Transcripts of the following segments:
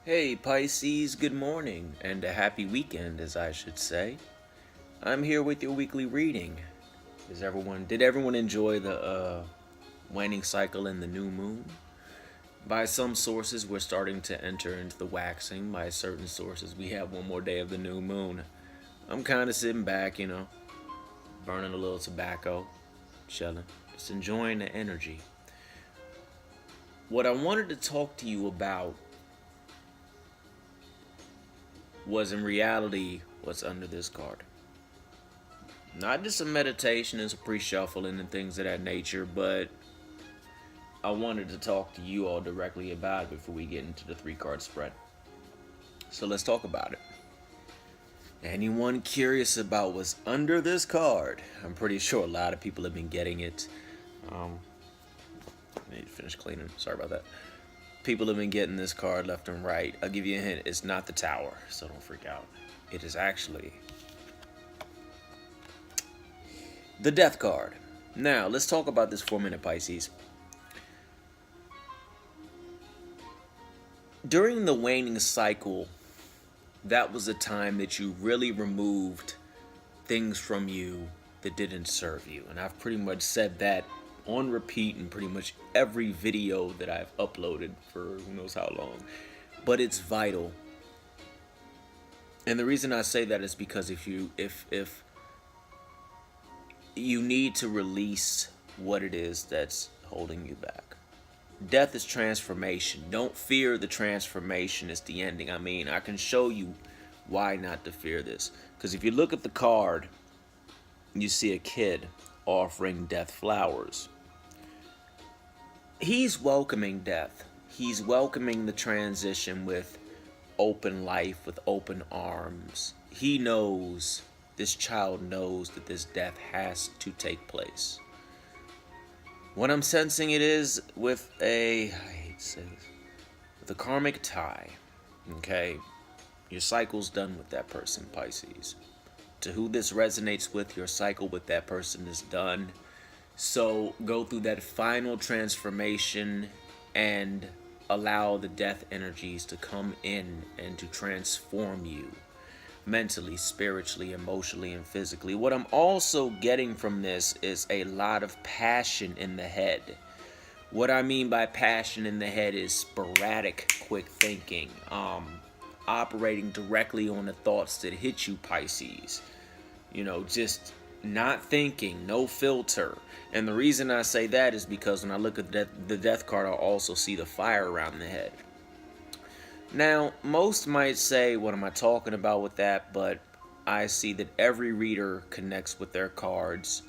Hey Pisces, good morning and a happy weekend, as I should say. I'm here with your weekly reading. Did everyone enjoy the waning cycle and the new moon? By some sources, we're starting to enter into the waxing. By certain sources, we have one more day of the new moon. I'm kind of sitting back, burning a little tobacco, chilling, just enjoying the energy. What I wanted to talk to you about was in reality what's under this card. Not just a meditation and some pre-shuffling and things of that nature, but I wanted to talk to you all directly about it before we get into the 3 card spread. So let's talk about it. Anyone curious about what's under this card? I'm pretty sure a lot of people have been getting it. I need to finish cleaning. Sorry about that. People have been getting this card left and right. I'll give you a hint. It's not the Tower, so don't freak out. It is actually the Death card. Now, let's talk about this for a minute, Pisces. During the waning cycle, that was a time that you really removed things from you that didn't serve you. And I've pretty much said that on repeat in pretty much every video that I've uploaded for who knows how long. But it's vital. And the reason I say that is because if you need to release what it is that's holding you back. Death is transformation. Don't fear the transformation. It's the ending. I mean, I can show you why not to fear this. Because if you look at the card, you see a kid offering death flowers. He's welcoming death. He's welcoming the transition with open life, with open arms. He knows, this child knows that this death has to take place. What I'm sensing it is with I hate to say this, with a karmic tie, okay? Your cycle's done with that person, Pisces. To who this resonates with, your cycle with that person is done. So go through that final transformation and allow the death energies to come in and to transform you mentally, spiritually, emotionally, and physically. What I'm also getting from this is a lot of passion in the head. What I mean by passion in the head is sporadic, quick thinking, operating directly on the thoughts that hit you, Pisces. Just not thinking, no filter. And the reason I say that is because when I look at the death card, I also see the fire around the head. Now, most might say, what am I talking about with that? But I see that every reader connects with their cards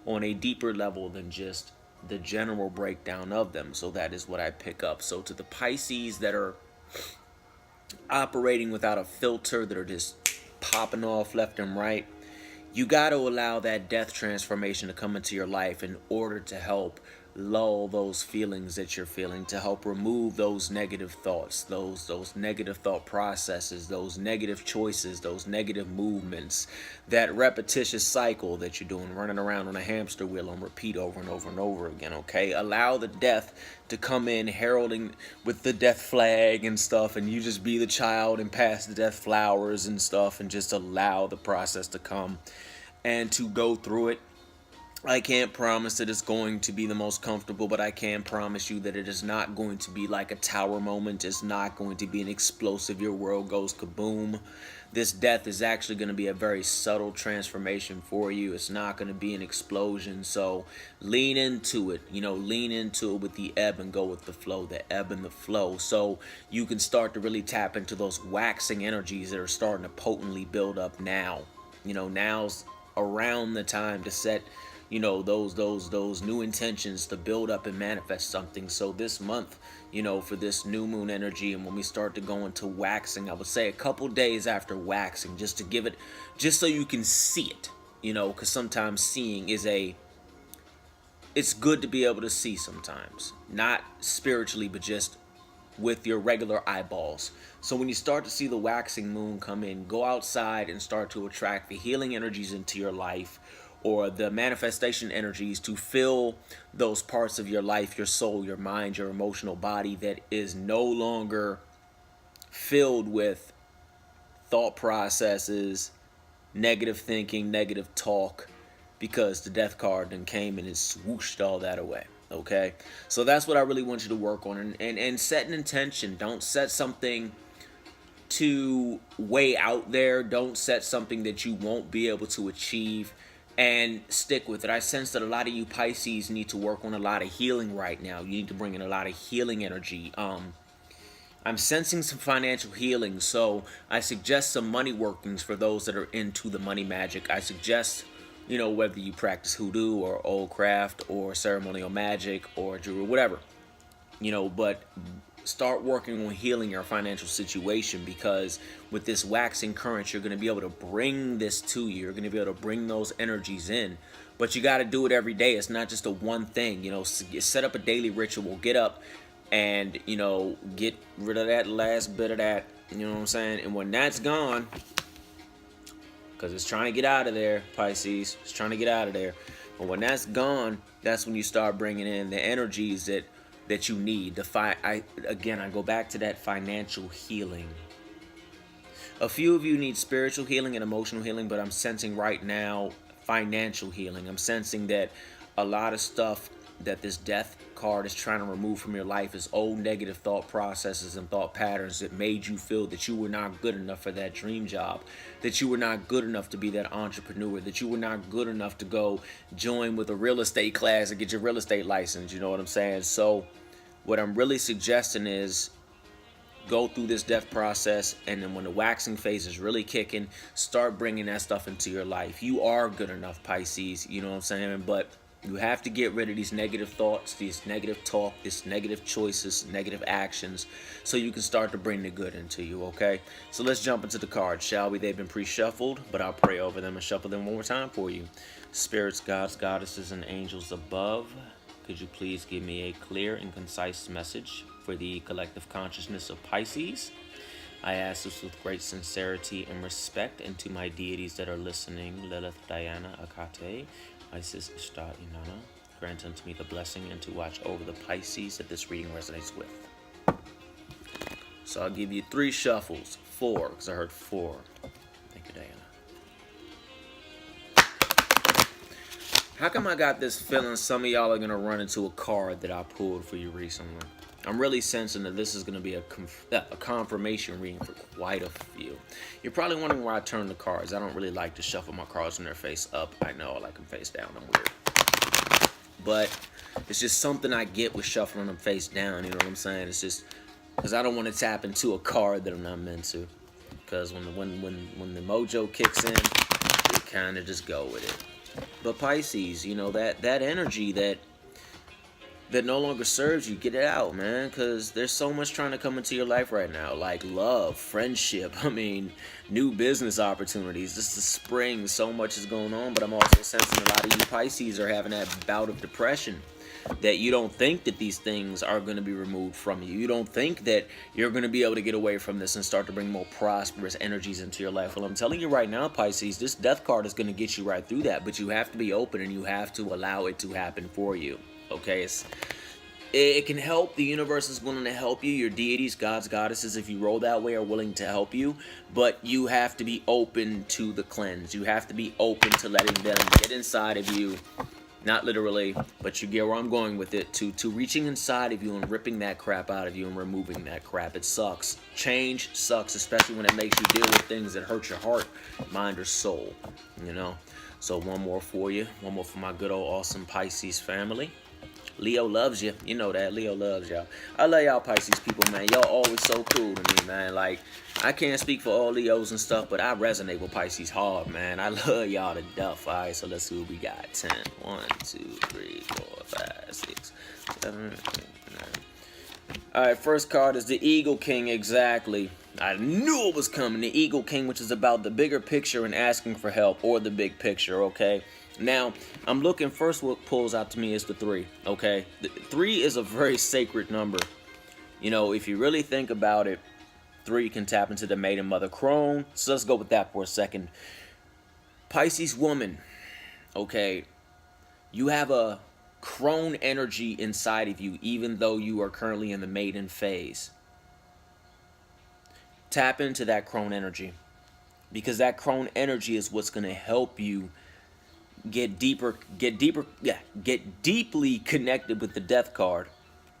on a deeper level than just the general breakdown of them. So that is what I pick up. So to the Pisces that are operating without a filter, that are just popping off left and right, you got to allow that death transformation to come into your life in order to help lull those feelings that you're feeling, to help remove those negative thoughts, those negative thought processes, those negative choices, those negative movements, that repetitious cycle that you're doing, running around on a hamster wheel on repeat over and over and over again, okay? Allow the death to come in heralding with the death flag and stuff, and you just be the child and pass the death flowers and stuff, and just allow the process to come and to go through it. I can't promise that it's going to be the most comfortable, but I can promise you that it is not going to be like a tower moment. It's not going to be an explosive, your world goes kaboom. This death is actually going to be a very subtle transformation for you. It's not going to be an explosion. So lean into it, lean into it with the ebb and go with the flow, the ebb and the flow. So you can start to really tap into those waxing energies that are starting to potently build up now. Now's around the time to set those new intentions to build up and manifest something. So this month, for this new moon energy, and when we start to go into waxing, I would say a couple days after waxing, just to give it, just so you can see it, because sometimes seeing is it's good to be able to see sometimes, not spiritually, but just with your regular eyeballs. So when you start to see the waxing moon come in, go outside and start to attract the healing energies into your life, or the manifestation energies to fill those parts of your life, your soul, your mind, your emotional body that is no longer filled with thought processes, negative thinking, negative talk, because the death card then came and it swooshed all that away. Okay, so that's what I really want you to work on, and set an intention. Don't set something too way out there. Don't set something that you won't be able to achieve, and stick with it. I sense that a lot of you Pisces need to work on a lot of healing right now. You need to bring in a lot of healing energy. I'm sensing some financial healing, so I suggest some money workings for those that are into the money magic. I suggest, whether you practice hoodoo or old craft or ceremonial magic or jewelry, whatever, but start working on healing your financial situation, because with this waxing current, you're going to be able to bring this to you. You're going to be able to bring those energies in, but you got to do it every day. It's not just a one thing. Set up a daily ritual. Get up and get rid of that last bit of that, you know what I'm saying? And when that's gone, because it's trying to get out of there, Pisces, it's trying to get out of there, but when that's gone, that's when you start bringing in the energies that you need. I go back to that financial healing. A few of you need spiritual healing and emotional healing, but I'm sensing right now financial healing. I'm sensing that a lot of stuff that this death card is trying to remove from your life is old negative thought processes and thought patterns that made you feel that you were not good enough for that dream job, that you were not good enough to be that entrepreneur, that you were not good enough to go join with a real estate class and get your real estate license. You know what I'm saying? So what I'm really suggesting is go through this death process, and then when the waxing phase is really kicking, start bringing that stuff into your life. You are good enough, Pisces, you know what I'm saying? But you have to get rid of these negative thoughts, these negative talk, these negative choices, negative actions, so you can start to bring the good into you, okay? So let's jump into the cards, shall we? They've been pre-shuffled, but I'll pray over them and shuffle them one more time for you. Spirits, gods, goddesses, and angels above, could you please give me a clear and concise message for the collective consciousness of Pisces? I ask this with great sincerity and respect, and to my deities that are listening, Lilith, Diana, Akate, Isis, Ishtar, Inanna, grant unto me the blessing and to watch over the Pisces that this reading resonates with. So I'll give you 3 shuffles, 4, because I heard 4. Thank you, Diana. How come I got this feeling some of y'all are going to run into a card that I pulled for you recently? I'm really sensing that this is going to be a confirmation reading for quite a few. You're probably wondering why I turn the cards. I don't really like to shuffle my cards when they're face up. I know I like them face down. I'm weird. But it's just something I get with shuffling them face down. You know what I'm saying? It's just because I don't want to tap into a card that I'm not meant to. Because when the mojo kicks in, you kind of just go with it. But Pisces, that energy that no longer serves you, get it out, man, because there's so much trying to come into your life right now, like love, friendship, new business opportunities. This is spring, so much is going on, but I'm also sensing a lot of you Pisces are having that bout of depression, that you don't think that these things are going to be removed from you. You don't think that you're going to be able to get away from this and start to bring more prosperous energies into your life. Well, I'm telling you right now, Pisces, this death card is going to get you right through that, but you have to be open and you have to allow it to happen for you. Okay, it can help. The universe is willing to help you. Your deities, gods, goddesses, if you roll that way, are willing to help you. But you have to be open to the cleanse. You have to be open to letting them get inside of you. Not literally, but you get where I'm going with it. To reaching inside of you and ripping that crap out of you and removing that crap. It sucks. Change sucks, especially when it makes you deal with things that hurt your heart, mind, or soul. So one more for you. One more for my good old awesome Pisces family. Leo loves you. You know that. Leo loves y'all. I love y'all Pisces people, man. Y'all always so cool to me, man. Like, I can't speak for all Leos and stuff, but I resonate with Pisces hard, man. I love y'all to death. All right, so let's see what we got. 10. 1, 2, 3, 4, 5, 6, 7, 8, 9. All right, first card is the Eagle King. Exactly. I knew it was coming. The Eagle King, which is about the bigger picture and asking for help, or the big picture, okay? Now, I'm looking, first what pulls out to me is the 3, okay? The 3 is a very sacred number. If you really think about it, 3 can tap into the maiden mother crone. So let's go with that for a second. Pisces woman, okay? You have a crone energy inside of you, even though you are currently in the maiden phase. Tap into that crone energy, because that crone energy is what's going to help you get deeply connected with the death card,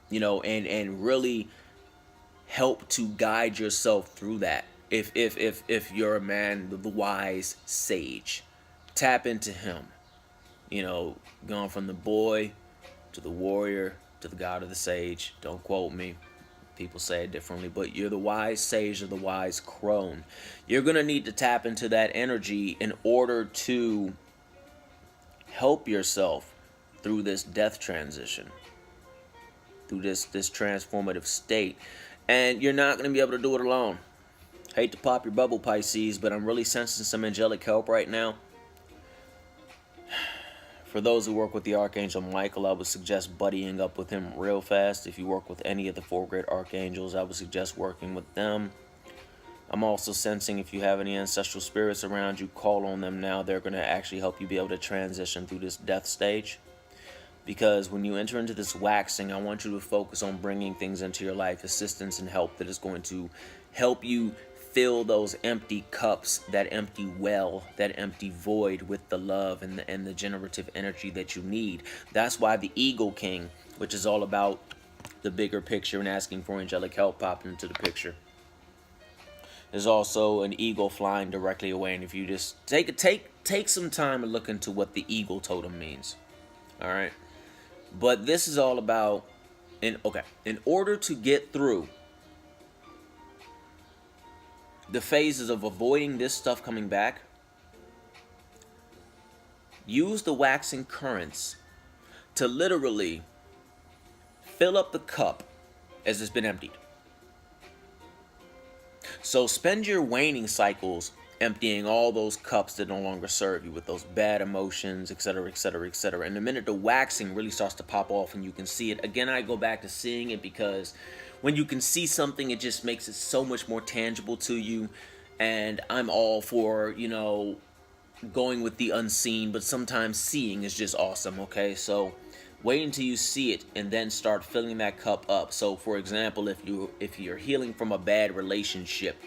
and really help to guide yourself through that. If you're a man, the wise sage, tap into him. Going from the boy to the warrior to the god of the sage. Don't quote me. People say it differently, but you're the wise sage or the wise crone. You're going to need to tap into that energy in order to help yourself through this death transition, through this transformative state. And you're not going to be able to do it alone. Hate to pop your bubble, Pisces, but I'm really sensing some angelic help right now. For those who work with the Archangel Michael, I would suggest buddying up with him real fast. If you work with any of the 4 great archangels, I would suggest working with them. I'm also sensing if you have any ancestral spirits around you, call on them now. They're going to actually help you be able to transition through this death stage. Because when you enter into this waxing, I want you to focus on bringing things into your life, assistance and help that is going to help you fill those empty cups, that empty well, that empty void with the love and the generative energy that you need. That's why the Eagle King, which is all about the bigger picture and asking for angelic help, popping into the picture. There's also an eagle flying directly away, and if you just take some time and look into what the eagle totem means. All right, but this is all about in order to get through the phases of avoiding this stuff coming back, use the waxing currents to literally fill up the cup as it's been emptied. So spend your waning cycles emptying all those cups that no longer serve you with those bad emotions, etc., etc., etc. And the minute the waxing really starts to pop off and you can see it, again, I go back to seeing it, because when you can see something, it just makes it so much more tangible to you. And I'm all for, going with the unseen, but sometimes seeing is just awesome, okay? So wait until you see it and then start filling that cup up. So for example, if you're healing from a bad relationship,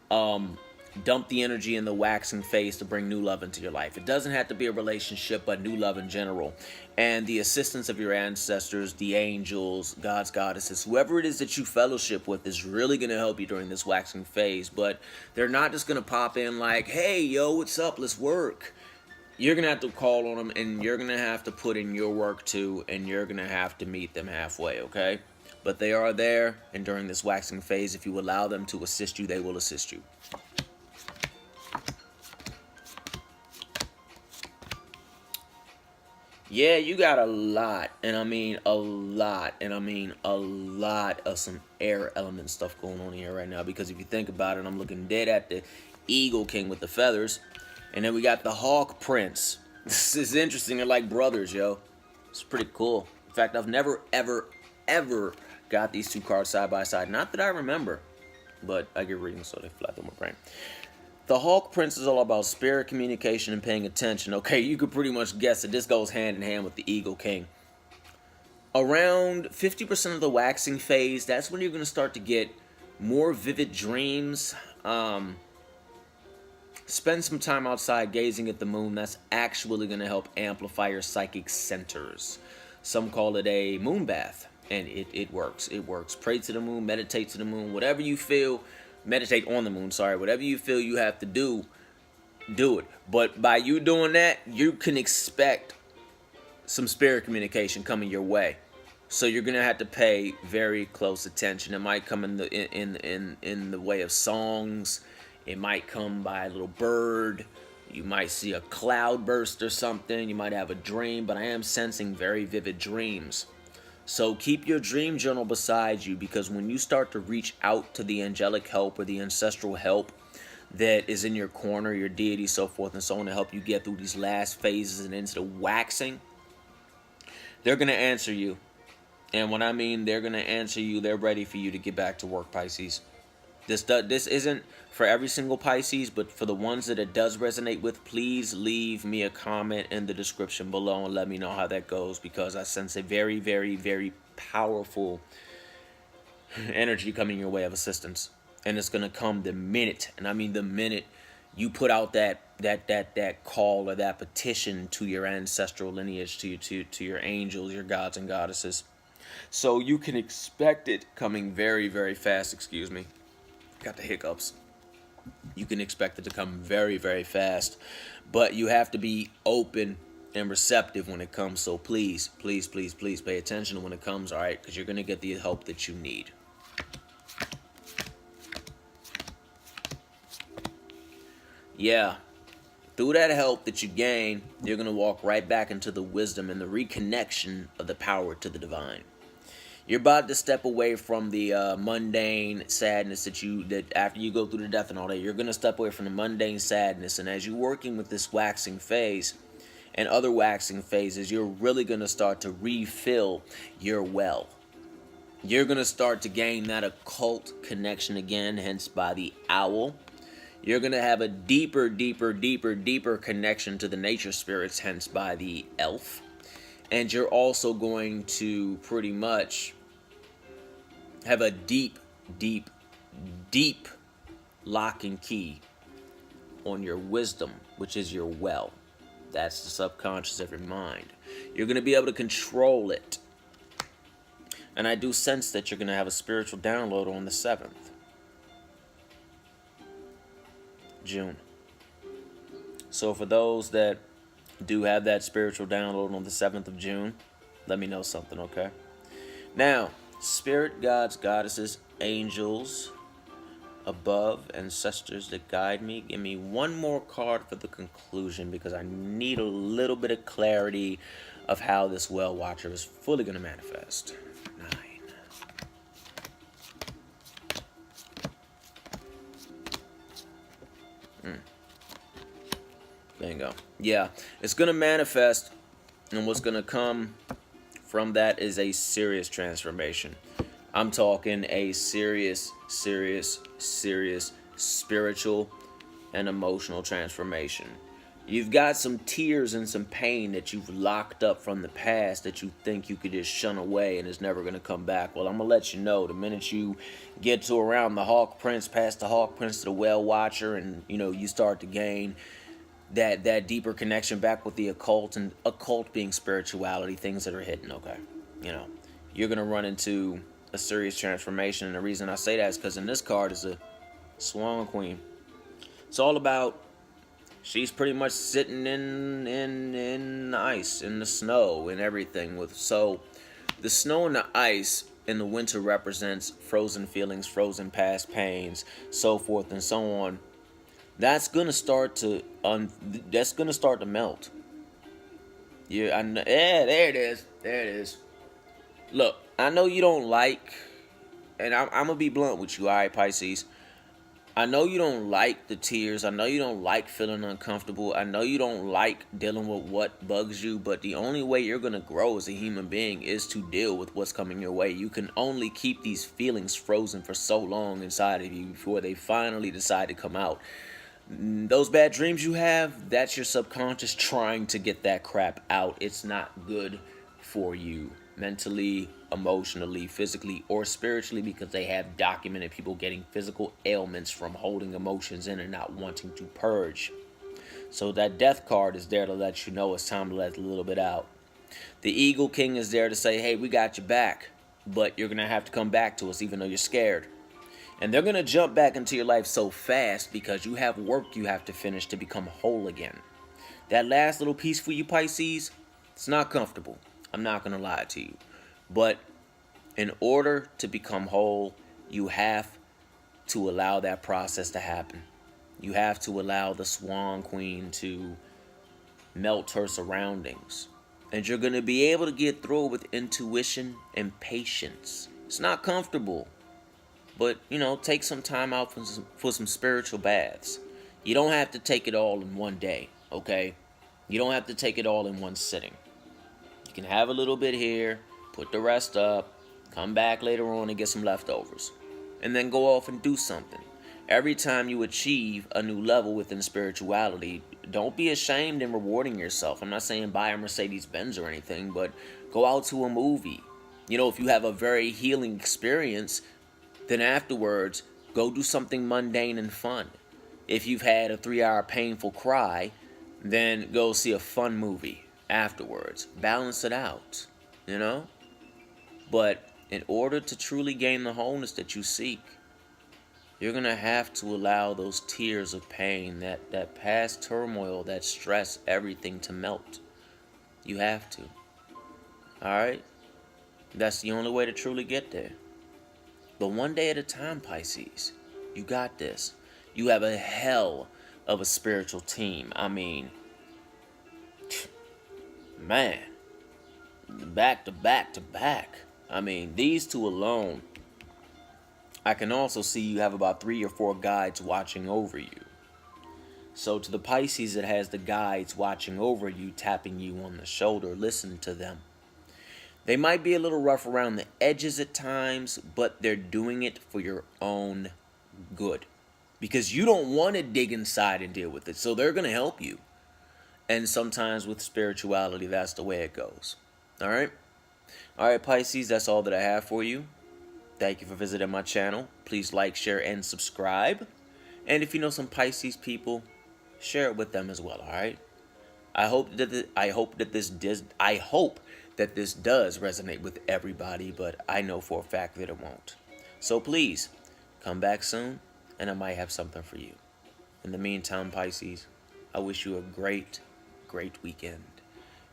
dump the energy in the waxing phase to bring new love into your life. It doesn't have to be a relationship, but new love in general. And the assistance of your ancestors, the angels, gods, goddesses, whoever it is that you fellowship with is really going to help you during this waxing phase. But they're not just going to pop in like, hey, yo, what's up? Let's work. You're going to have to call on them, and you're going to have to put in your work too, and you're going to have to meet them halfway, okay? But they are there, and during this waxing phase, if you allow them to assist you, they will assist you. Yeah, you got a lot, and I mean a lot, and I mean a lot of some air element stuff going on here right now. Because if you think about it, I'm looking dead at the Eagle King with the feathers, and then we got the Hawk Prince. This is interesting. They're like brothers, yo. It's pretty cool. In fact, I've never, ever, ever got these two cards side by side. Not that I remember, but I get readings, so they fly through my brain. The Hawk Prince is all about spirit communication and paying attention. Okay, you could pretty much guess that this goes hand in hand with the Eagle King. Around 50% of the waxing phase, that's when you're going to start to get more vivid dreams. Spend some time outside gazing at the moon. That's actually going to help amplify your psychic centers. Some call it a moon bath, and it works. It works. Pray to the moon, meditate to the moon, whatever you feel. Meditate on the moon, sorry. Whatever you feel you have to do, do it. But by you doing that, you can expect some spirit communication coming your way. So you're gonna have to pay very close attention. It might come in the way of songs. It might come by a little bird. You might see a cloud burst or something. You might have a dream, but I am sensing very vivid dreams. So keep your dream journal beside you, because when you start to reach out to the angelic help or the ancestral help that is in your corner, your deity, so forth and so on, to help you get through these last phases and into the waxing, they're going to answer you. And when I mean they're going to answer you, they're ready for you to get back to work, Pisces. This isn't for every single Pisces, but for the ones that it does resonate with, please leave me a comment in the description below and let me know how that goes, because I sense a very, very, very powerful energy coming your way of assistance. And it's gonna come the minute, and I mean the minute you put out that call or that petition to your ancestral lineage, to your angels, your gods and goddesses. So you can expect it coming very, very fast. Excuse me, got the hiccups. You can expect it to come very, very fast, but you have to be open and receptive when it comes. So please, please, please, please pay attention when it comes, all right? Because you're going to get the help that you need. Yeah, through that help that you gain, you're going to walk right back into the wisdom and the reconnection of the power to the divine. You're about to step away from the mundane sadness that after you go through the death and all that, you're going to step away from the mundane sadness. And as you're working with this waxing phase and other waxing phases, you're really going to start to refill your well. You're going to start to gain that occult connection again, hence by the owl. You're going to have a deeper, deeper, deeper, deeper connection to the nature spirits, hence by the elf. And you're also going to pretty much have a deep, deep, deep lock and key on your wisdom, which is your well. That's the subconscious of your mind. You're going to be able to control it. And I do sense that you're going to have a spiritual download on the 7th June. So for those that do have that spiritual download on the 7th of June, let me know something, okay? Now, spirit, gods, goddesses, angels above, ancestors that guide me, give me one more card for the conclusion, because I need a little bit of clarity of how this well watcher is fully going to manifest. 9. Bingo. Yeah, it's going to manifest, and what's going to come from that is a serious transformation. I'm talking a serious, serious, serious spiritual and emotional transformation. You've got some tears and some pain that you've locked up from the past that you think you could just shun away and is never going to come back. Well, I'm going to let you know, the minute you get to around the Hawk Prince, past the Hawk Prince to the Well Watcher, and you start to gain that deeper connection back with the occult, and occult being spirituality, things that are hidden, okay? You're going to run into a serious transformation. And the reason I say that is because in this card is a Swan Queen. It's all about, she's pretty much sitting in the ice, in the snow and everything. So the snow and the ice in the winter represents frozen feelings, frozen past pains, so forth and so on. That's gonna start to melt. Yeah, there it is. There it is. Look, I know you don't like, and I'm gonna be blunt with you, all right, Pisces. I know you don't like the tears. I know you don't like feeling uncomfortable. I know you don't like dealing with what bugs you, but the only way you're going to grow as a human being is to deal with what's coming your way. You can only keep these feelings frozen for so long inside of you before they finally decide to come out. Those bad dreams you have, that's your subconscious trying to get that crap out. It's not good for you mentally, emotionally, physically, or spiritually, because they have documented people getting physical ailments from holding emotions in and not wanting to purge. So that death card is there to let you know it's time to let a little bit out. The Eagle King is there to say, hey, we got your back, but you're going to have to come back to us even though you're scared. And they're going to jump back into your life so fast because you have work you have to finish to become whole again. That last little piece for you, Pisces, it's not comfortable. I'm not going to lie to you. But in order to become whole, you have to allow that process to happen. You have to allow the Swan Queen to melt her surroundings. And you're going to be able to get through it with intuition and patience. It's not comfortable. But, take some time out for some spiritual baths. You don't have to take it all in one day, okay? You don't have to take it all in one sitting. You can have a little bit here, put the rest up, come back later on and get some leftovers. And then go off and do something. Every time you achieve a new level within spirituality, don't be ashamed in rewarding yourself. I'm not saying buy a Mercedes-Benz or anything, but go out to a movie. If you have a very healing experience, then afterwards, Go do something mundane and fun. If you've had a 3-hour painful cry, then go see a fun movie afterwards. Balance it out, you know? But in order to truly gain the wholeness that you seek, you're going to have to allow those tears of pain, that past turmoil, that stress, everything to melt. You have to. Alright? That's the only way to truly get there. But one day at a time, Pisces. You got this. You have a hell of a spiritual team. I mean, man, back to back to back. I mean, these two alone. I can also see you have about 3 or 4 guides watching over you. So to the Pisces that has the guides watching over you, tapping you on the shoulder, listen to them. They might be a little rough around the edges at times, but they're doing it for your own good. Because you don't want to dig inside and deal with it, so they're going to help you. And sometimes with spirituality, that's the way it goes. Alright? Alright, Pisces, that's all that I have for you. Thank you for visiting my channel. Please like, share, and subscribe. And if you know some Pisces people, share it with them as well, alright? I hope that this does resonate with everybody, but I know for a fact that it won't. So please, come back soon, and I might have something for you. In the meantime, Pisces, I wish you a great, great weekend.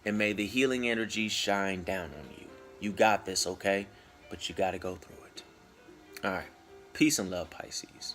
And may the healing energy shine down on you. You got this, okay? But you gotta go through it. Alright. Peace and love, Pisces.